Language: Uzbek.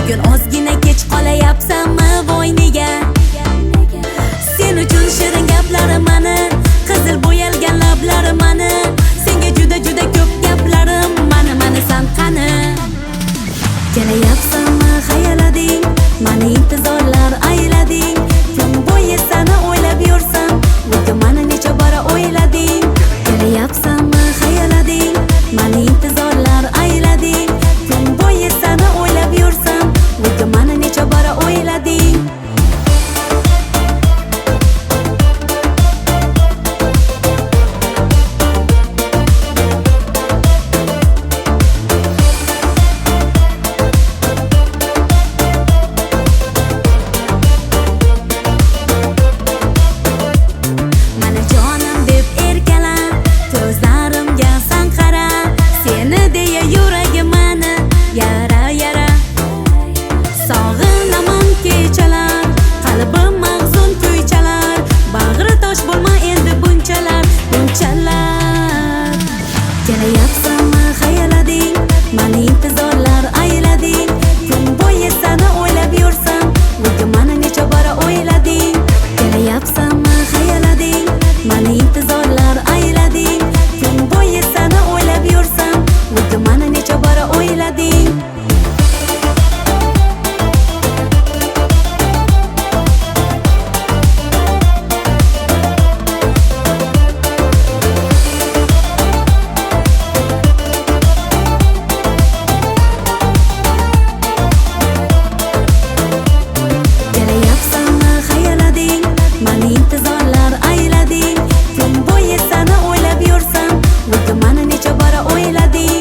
Bugun ozgina kech qolayapsanmi voy nega? Sen uchun shirin gaplarim mani, qizil bo'yalgan lablarim mani, senga juda ko'p gaplarim mani san qani? Kelayapsanmi xayolading, mani intizorlar aylading, kun bo'yi seni o'ylab yursam, bugun mani necha bora o'ylading. Kelayapsanmi xayolading, mani intizorlar aylading, kun bo'yi seni o'ylab yursam, bugun mani necha bora o'ylading. Kelayapsanmi xayolading, mani intizorlar aylading, kun bo'yi seni o'ylab yursam, bugun mani necha bora o'ylading. Kelayapsanmi xayolading, mani intizorlar aylading, kun bo'yi seni o'ylab yursam, bugun mani necha bora o'ylading. İntizorlar aylading, kun bo'yi seni o'ylab yursam, bugun mani necha bora o'ylading.